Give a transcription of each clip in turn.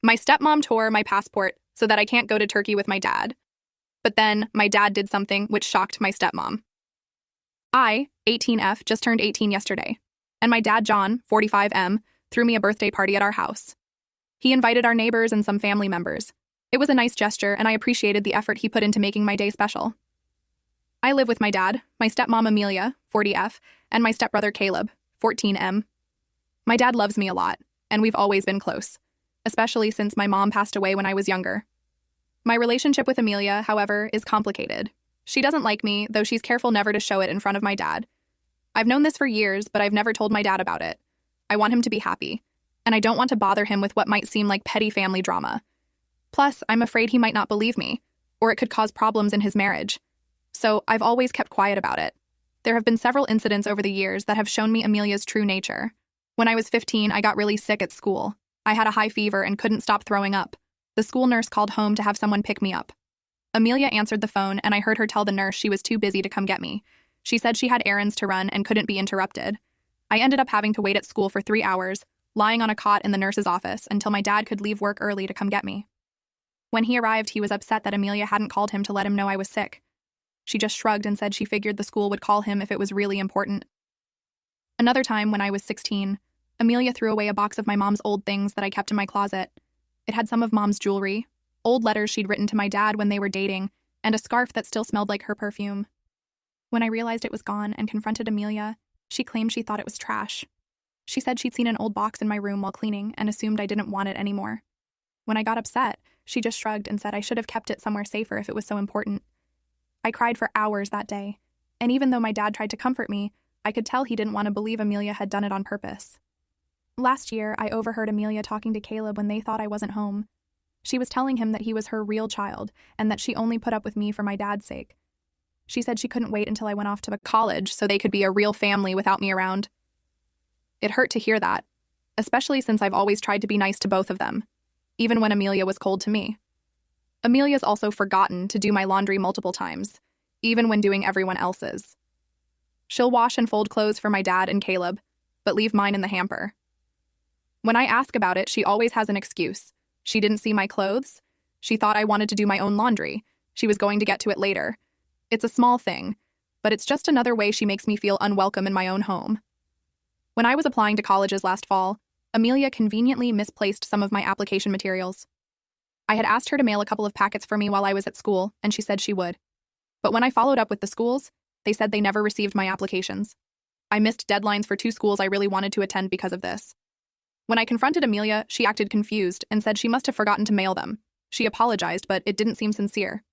My stepmom tore my passport so that I can't go to Turkey with my dad. But then my dad did something which shocked my stepmom. I, 18F, just turned 18 yesterday, and my dad, John, 45M, threw me a birthday party at our house. He invited our neighbors and some family members. It was a nice gesture, and I appreciated the effort he put into making my day special. I live with my dad, my stepmom Amelia, 40F, and my stepbrother Caleb, 14M. My dad loves me a lot, and we've always been close, especially since my mom passed away when I was younger. My relationship with Amelia, however, is complicated. She doesn't like me, though she's careful never to show it in front of my dad. I've known this for years, but I've never told my dad about it. I want him to be happy, and I don't want to bother him with what might seem like petty family drama. Plus, I'm afraid he might not believe me, or it could cause problems in his marriage. So I've always kept quiet about it. There have been several incidents over the years that have shown me Amelia's true nature. When I was 15, I got really sick at school. I had a high fever and couldn't stop throwing up. The school nurse called home to have someone pick me up. Amelia answered the phone, and I heard her tell the nurse she was too busy to come get me. She said she had errands to run and couldn't be interrupted. I ended up having to wait at school for 3 hours, lying on a cot in the nurse's office until my dad could leave work early to come get me. When he arrived, he was upset that Amelia hadn't called him to let him know I was sick. She just shrugged and said she figured the school would call him if it was really important. Another time, when I was 16, Amelia threw away a box of my mom's old things that I kept in my closet. It had some of Mom's jewelry, old letters she'd written to my dad when they were dating, and a scarf that still smelled like her perfume. When I realized it was gone and confronted Amelia, she claimed she thought it was trash. She said she'd seen an old box in my room while cleaning and assumed I didn't want it anymore. When I got upset, she just shrugged and said I should have kept it somewhere safer if it was so important. I cried for hours that day, and even though my dad tried to comfort me, I could tell he didn't want to believe Amelia had done it on purpose. Last year, I overheard Amelia talking to Caleb when they thought I wasn't home. She was telling him that he was her real child and that she only put up with me for my dad's sake. She said she couldn't wait until I went off to college so they could be a real family without me around. It hurt to hear that, especially since I've always tried to be nice to both of them, even when Amelia was cold to me. Amelia's also forgotten to do my laundry multiple times, even when doing everyone else's. She'll wash and fold clothes for my dad and Caleb, but leave mine in the hamper. When I ask about it, she always has an excuse. She didn't see my clothes. She thought I wanted to do my own laundry. She was going to get to it later. It's a small thing, but it's just another way she makes me feel unwelcome in my own home. When I was applying to colleges last fall, Amelia conveniently misplaced some of my application materials. I had asked her to mail a couple of packets for me while I was at school, and she said she would. But when I followed up with the schools, they said they never received my applications. I missed deadlines for 2 schools I really wanted to attend because of this. When I confronted Amelia, she acted confused and said she must have forgotten to mail them. She apologized, but it didn't seem sincere.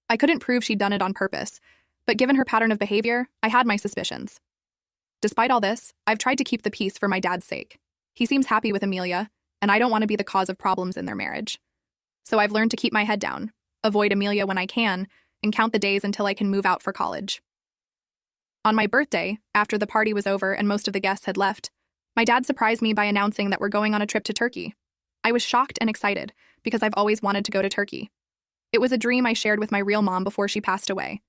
I couldn't prove she'd done it on purpose, but given her pattern of behavior, I had my suspicions. Despite all this, I've tried to keep the peace for my dad's sake. He seems happy with Amelia, and I don't want to be the cause of problems in their marriage. So I've learned to keep my head down, avoid Amelia when I can, and count the days until I can move out for college. On my birthday, after the party was over and most of the guests had left, my dad surprised me by announcing that we're going on a trip to Turkey. I was shocked and excited because I've always wanted to go to Turkey. It was a dream I shared with my real mom before she passed away.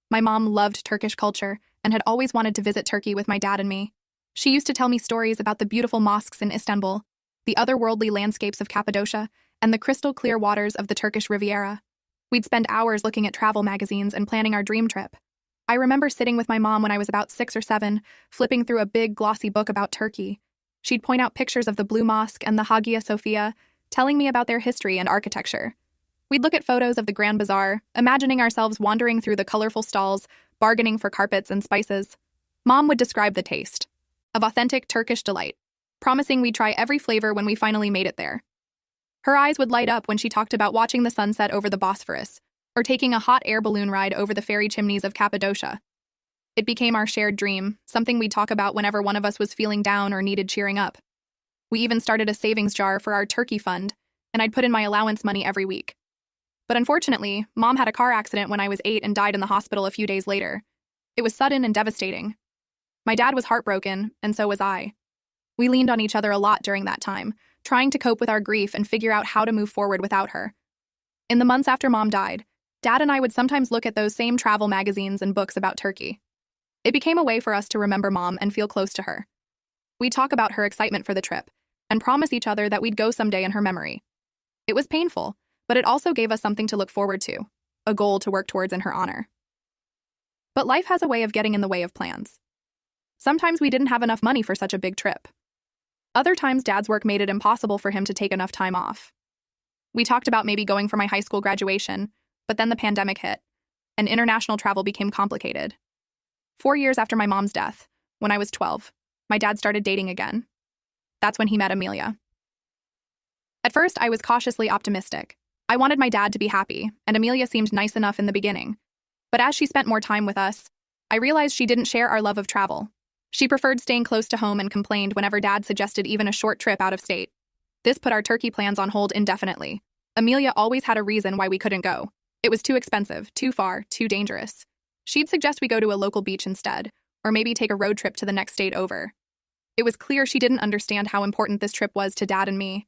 My mom loved Turkish culture and had always wanted to visit Turkey with my dad and me. She used to tell me stories about the beautiful mosques in Istanbul, the otherworldly landscapes of Cappadocia, and the crystal-clear waters of the Turkish Riviera. We'd spend hours looking at travel magazines and planning our dream trip. I remember sitting with my mom when I was about 6 or 7, flipping through a big, glossy book about Turkey. She'd point out pictures of the Blue Mosque and the Hagia Sophia, telling me about their history and architecture. We'd look at photos of the Grand Bazaar, imagining ourselves wandering through the colorful stalls, bargaining for carpets and spices. Mom would describe the taste of authentic Turkish delight, promising we'd try every flavor when we finally made it there. Her eyes would light up when she talked about watching the sunset over the Bosphorus, or taking a hot air balloon ride over the fairy chimneys of Cappadocia. It became our shared dream, something we'd talk about whenever one of us was feeling down or needed cheering up. We even started a savings jar for our turkey fund, and I'd put in my allowance money every week. But unfortunately, Mom had a car accident when I was 8 and died in the hospital a few days later. It was sudden and devastating. My dad was heartbroken, and so was I. We leaned on each other a lot during that time, trying to cope with our grief and figure out how to move forward without her. In the months after Mom died, Dad and I would sometimes look at those same travel magazines and books about Turkey. It became a way for us to remember Mom and feel close to her. We'd talk about her excitement for the trip, and promise each other that we'd go someday in her memory. It was painful, but it also gave us something to look forward to, a goal to work towards in her honor. But life has a way of getting in the way of plans. Sometimes we didn't have enough money for such a big trip. Other times, Dad's work made it impossible for him to take enough time off. We talked about maybe going for my high school graduation, but then the pandemic hit, and international travel became complicated. 4 years after my mom's death, when I was 12, my dad started dating again. That's when he met Amelia. At first, I was cautiously optimistic. I wanted my dad to be happy, and Amelia seemed nice enough in the beginning. But as she spent more time with us, I realized she didn't share our love of travel. She preferred staying close to home and complained whenever Dad suggested even a short trip out of state. This put our turkey plans on hold indefinitely. Amelia always had a reason why we couldn't go. It was too expensive, too far, too dangerous. She'd suggest we go to a local beach instead, or maybe take a road trip to the next state over. It was clear she didn't understand how important this trip was to Dad and me.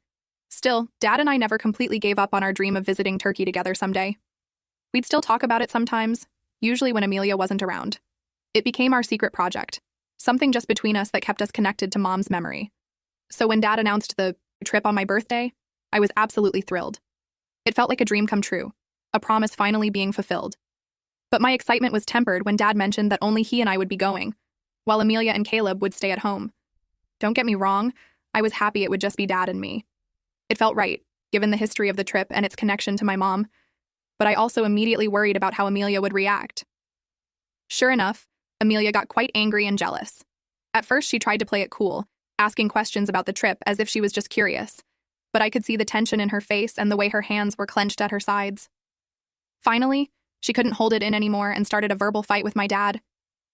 Still, Dad and I never completely gave up on our dream of visiting Turkey together someday. We'd still talk about it sometimes, usually when Amelia wasn't around. It became our secret project, something just between us that kept us connected to Mom's memory. So when Dad announced the trip on my birthday, I was absolutely thrilled. It felt like a dream come true, a promise finally being fulfilled. But my excitement was tempered when Dad mentioned that only he and I would be going, while Amelia and Caleb would stay at home. Don't get me wrong, I was happy it would just be Dad and me. It felt right, given the history of the trip and its connection to my mom, but I also immediately worried about how Amelia would react. Sure enough, Amelia got quite angry and jealous. At first, she tried to play it cool, asking questions about the trip as if she was just curious, but I could see the tension in her face and the way her hands were clenched at her sides. Finally, she couldn't hold it in anymore and started a verbal fight with my dad.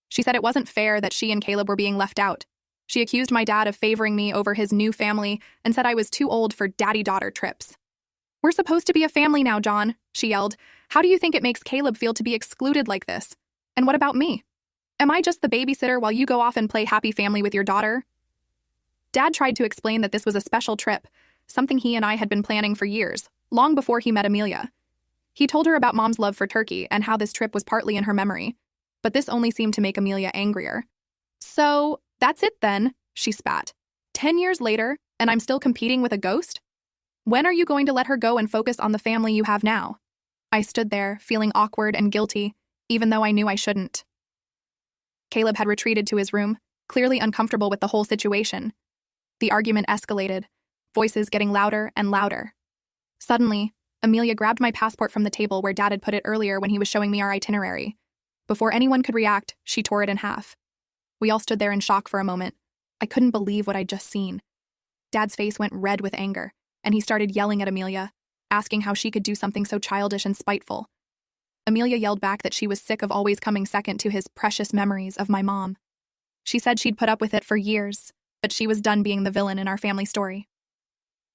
She said it wasn't fair that she and Caleb were being left out. She accused my dad of favoring me over his new family and said I was too old for daddy-daughter trips. "We're supposed to be a family now, John," she yelled. "How do you think it makes Caleb feel to be excluded like this? And what about me? Am I just the babysitter while you go off and play happy family with your daughter?" Dad tried to explain that this was a special trip, something he and I had been planning for years, long before he met Amelia. He told her about Mom's love for Turkey and how this trip was partly in her memory, but this only seemed to make Amelia angrier. "So, that's it then," she spat. 10 years later, and I'm still competing with a ghost? When are you going to let her go and focus on the family you have now?" I stood there, feeling awkward and guilty, even though I knew I shouldn't. Caleb had retreated to his room, clearly uncomfortable with the whole situation. The argument escalated, voices getting louder and louder. Suddenly, Amelia grabbed my passport from the table where Dad had put it earlier when he was showing me our itinerary. Before anyone could react, she tore it in half. We all stood there in shock for a moment. I couldn't believe what I'd just seen. Dad's face went red with anger, and he started yelling at Amelia, asking how she could do something so childish and spiteful. Amelia yelled back that she was sick of always coming second to his precious memories of my mom. She said she'd put up with it for years, but she was done being the villain in our family story.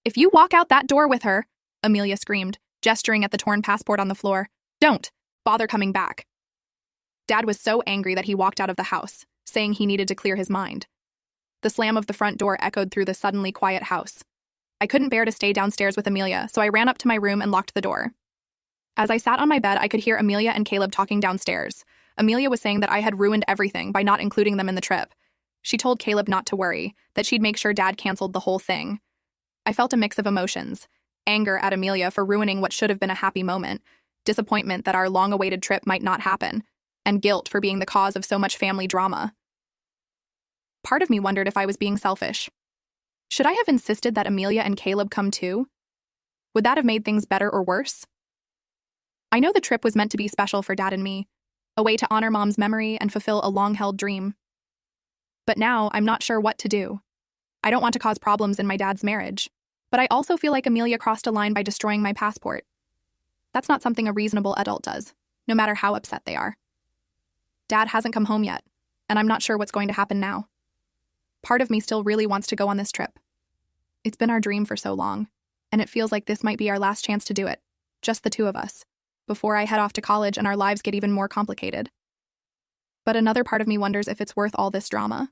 "If you walk out that door with her," Amelia screamed, gesturing at the torn passport on the floor, "don't bother coming back." Dad was so angry that he walked out of the house, saying he needed to clear his mind. The slam of the front door echoed through the suddenly quiet house. I couldn't bear to stay downstairs with Amelia, so I ran up to my room and locked the door. As I sat on my bed, I could hear Amelia and Caleb talking downstairs. Amelia was saying that I had ruined everything by not including them in the trip. She told Caleb not to worry, that she'd make sure Dad canceled the whole thing. I felt a mix of emotions: anger at Amelia for ruining what should have been a happy moment, disappointment that our long-awaited trip might not happen, and guilt for being the cause of so much family drama. Part of me wondered if I was being selfish. Should I have insisted that Amelia and Caleb come too? Would that have made things better or worse? I know the trip was meant to be special for Dad and me, a way to honor Mom's memory and fulfill a long-held dream. But now I'm not sure what to do. I don't want to cause problems in my dad's marriage, but I also feel like Amelia crossed a line by destroying my passport. That's not something a reasonable adult does, no matter how upset they are. Dad hasn't come home yet, and I'm not sure what's going to happen now. Part of me still really wants to go on this trip. It's been our dream for so long, and it feels like this might be our last chance to do it, just the two of us, before I head off to college and our lives get even more complicated. But another part of me wonders if it's worth all this drama.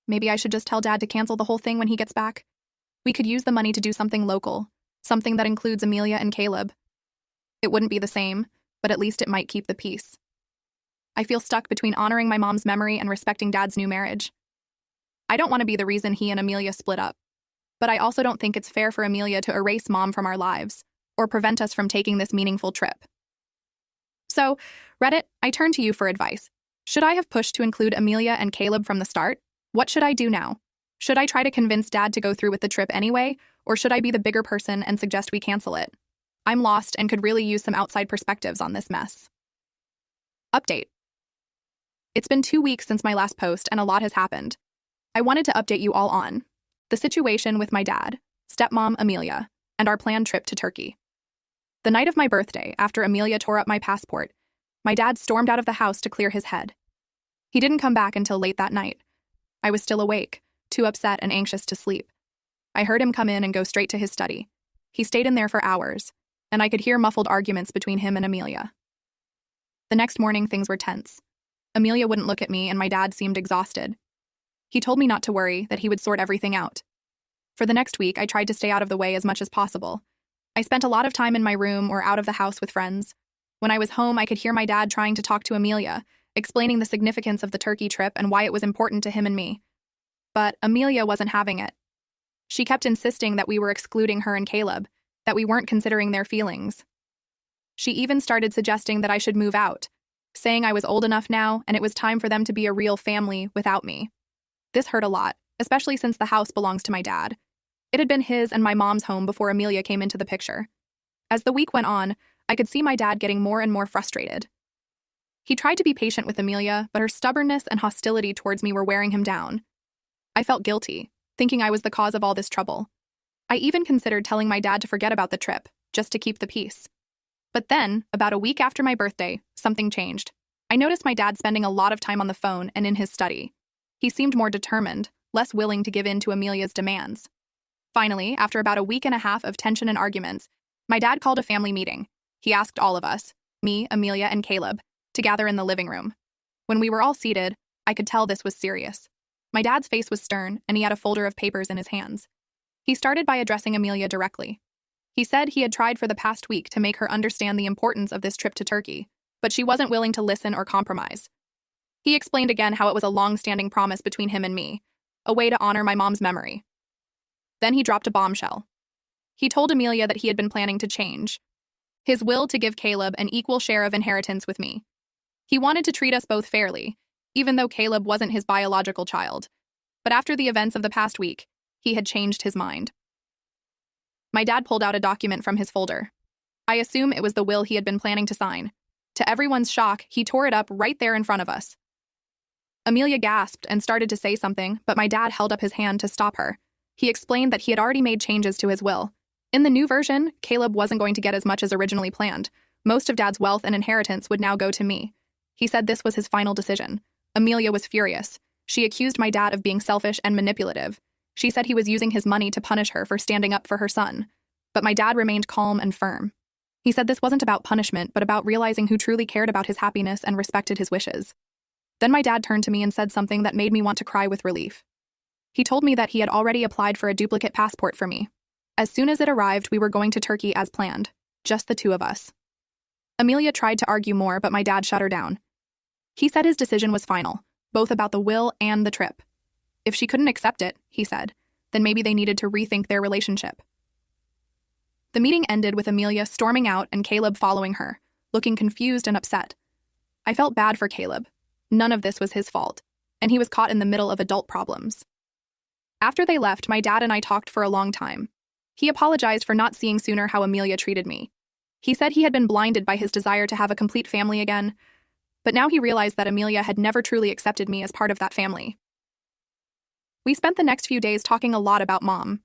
Maybe I should just tell Dad to cancel the whole thing when he gets back. We could use the money to do something local, something that includes Amelia and Caleb. It wouldn't be the same, but at least it might keep the peace. I feel stuck between honoring my mom's memory and respecting Dad's new marriage. I don't want to be the reason he and Amelia split up. But I also don't think it's fair for Amelia to erase Mom from our lives or prevent us from taking this meaningful trip. So, Reddit, I turn to you for advice. Should I have pushed to include Amelia and Caleb from the start? What should I do now? Should I try to convince Dad to go through with the trip anyway, or should I be the bigger person and suggest we cancel it? I'm lost and could really use some outside perspectives on this mess. Update. It's been 2 weeks since my last post and a lot has happened. I wanted to update you all on the situation with my dad, stepmom Amelia, and our planned trip to Turkey. The night of my birthday, after Amelia tore up my passport, my dad stormed out of the house to clear his head. He didn't come back until late that night. I was still awake, too upset and anxious to sleep. I heard him come in and go straight to his study. He stayed in there for hours, and I could hear muffled arguments between him and Amelia. The next morning, things were tense. Amelia wouldn't look at me, and my dad seemed exhausted. He told me not to worry, that he would sort everything out. For the next week, I tried to stay out of the way as much as possible. I spent a lot of time in my room or out of the house with friends. When I was home, I could hear my dad trying to talk to Amelia, explaining the significance of the Turkey trip and why it was important to him and me. But Amelia wasn't having it. She kept insisting that we were excluding her and Caleb, that we weren't considering their feelings. She even started suggesting that I should move out, saying I was old enough now and it was time for them to be a real family without me. This hurt a lot, especially since the house belongs to my dad. It had been his and my mom's home before Amelia came into the picture. As the week went on, I could see my dad getting more and more frustrated. He tried to be patient with Amelia, but her stubbornness and hostility towards me were wearing him down. I felt guilty, thinking I was the cause of all this trouble. I even considered telling my dad to forget about the trip, just to keep the peace. But then, about a week after my birthday, something changed. I noticed my dad spending a lot of time on the phone and in his study. He seemed more determined, less willing to give in to Amelia's demands. Finally, after about a week and a half of tension and arguments, my dad called a family meeting. He asked all of us, me, Amelia, and Caleb, to gather in the living room. When we were all seated, I could tell this was serious. My dad's face was stern, and he had a folder of papers in his hands. He started by addressing Amelia directly. He said he had tried for the past week to make her understand the importance of this trip to Turkey, but she wasn't willing to listen or compromise. He explained again how it was a long-standing promise between him and me, a way to honor my mom's memory. Then he dropped a bombshell. He told Amelia that he had been planning to change his will to give Caleb an equal share of inheritance with me. He wanted to treat us both fairly, even though Caleb wasn't his biological child. But after the events of the past week, he had changed his mind. My dad pulled out a document from his folder. I assume it was the will he had been planning to sign. To everyone's shock, he tore it up right there in front of us. Amelia gasped and started to say something, but my dad held up his hand to stop her. He explained that he had already made changes to his will. In the new version, Caleb wasn't going to get as much as originally planned. Most of Dad's wealth and inheritance would now go to me. He said this was his final decision. Amelia was furious. She accused my dad of being selfish and manipulative. She said he was using his money to punish her for standing up for her son. But my dad remained calm and firm. He said this wasn't about punishment, but about realizing who truly cared about his happiness and respected his wishes. Then my dad turned to me and said something that made me want to cry with relief. He told me that he had already applied for a duplicate passport for me. As soon as it arrived, we were going to Turkey as planned, just the two of us. Amelia tried to argue more, but my dad shut her down. He said his decision was final, both about the will and the trip. If she couldn't accept it, he said, then maybe they needed to rethink their relationship. The meeting ended with Amelia storming out and Caleb following her, looking confused and upset. I felt bad for Caleb. None of this was his fault, and he was caught in the middle of adult problems. After they left, my dad and I talked for a long time. He apologized for not seeing sooner how Amelia treated me. He said he had been blinded by his desire to have a complete family again, but now he realized that Amelia had never truly accepted me as part of that family. We spent the next few days talking a lot about Mom,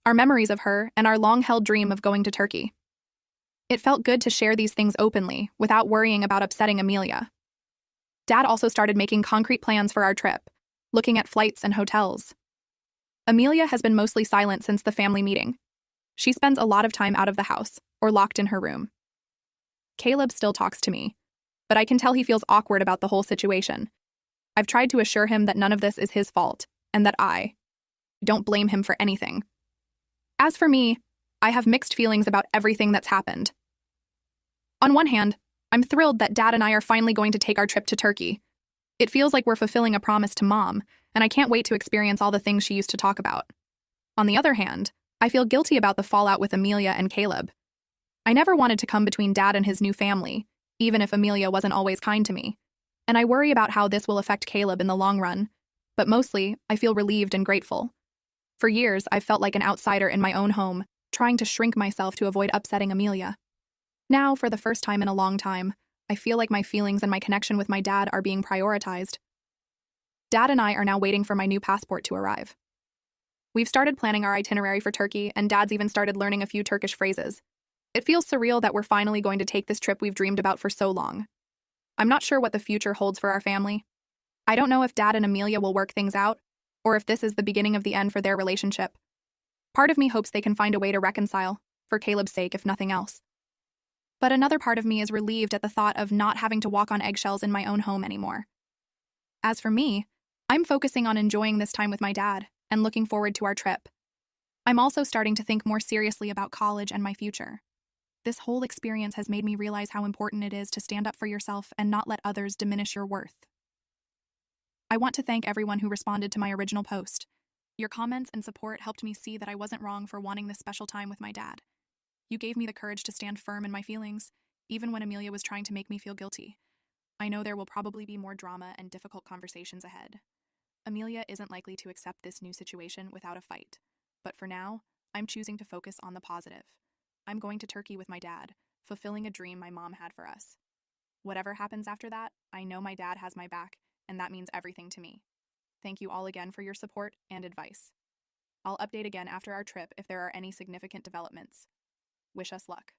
our memories of her, and our long-held dream of going to Turkey. It felt good to share these things openly, without worrying about upsetting Amelia. Dad also started making concrete plans for our trip, looking at flights and hotels. Amelia has been mostly silent since the family meeting. She spends a lot of time out of the house, or locked in her room. Caleb still talks to me, but I can tell he feels awkward about the whole situation. I've tried to assure him that none of this is his fault, and that I don't blame him for anything. As for me, I have mixed feelings about everything that's happened. On one hand, I'm thrilled that Dad and I are finally going to take our trip to Turkey. It feels like we're fulfilling a promise to Mom, and I can't wait to experience all the things she used to talk about. On the other hand, I feel guilty about the fallout with Amelia and Caleb. I never wanted to come between Dad and his new family, even if Amelia wasn't always kind to me. And I worry about how this will affect Caleb in the long run. But mostly, I feel relieved and grateful. For years, I've felt like an outsider in my own home, trying to shrink myself to avoid upsetting Amelia. Now, for the first time in a long time, I feel like my feelings and my connection with my dad are being prioritized. Dad and I are now waiting for my new passport to arrive. We've started planning our itinerary for Turkey, and Dad's even started learning a few Turkish phrases. It feels surreal that we're finally going to take this trip we've dreamed about for so long. I'm not sure what the future holds for our family. I don't know if Dad and Amelia will work things out, or if this is the beginning of the end for their relationship. Part of me hopes they can find a way to reconcile, for Caleb's sake if nothing else. But another part of me is relieved at the thought of not having to walk on eggshells in my own home anymore. As for me, I'm focusing on enjoying this time with my dad and looking forward to our trip. I'm also starting to think more seriously about college and my future. This whole experience has made me realize how important it is to stand up for yourself and not let others diminish your worth. I want to thank everyone who responded to my original post. Your comments and support helped me see that I wasn't wrong for wanting this special time with my dad. You gave me the courage to stand firm in my feelings, even when Amelia was trying to make me feel guilty. I know there will probably be more drama and difficult conversations ahead. Amelia isn't likely to accept this new situation without a fight. But for now, I'm choosing to focus on the positive. I'm going to Turkey with my dad, fulfilling a dream my mom had for us. Whatever happens after that, I know my dad has my back, and that means everything to me. Thank you all again for your support and advice. I'll update again after our trip if there are any significant developments. Wish us luck.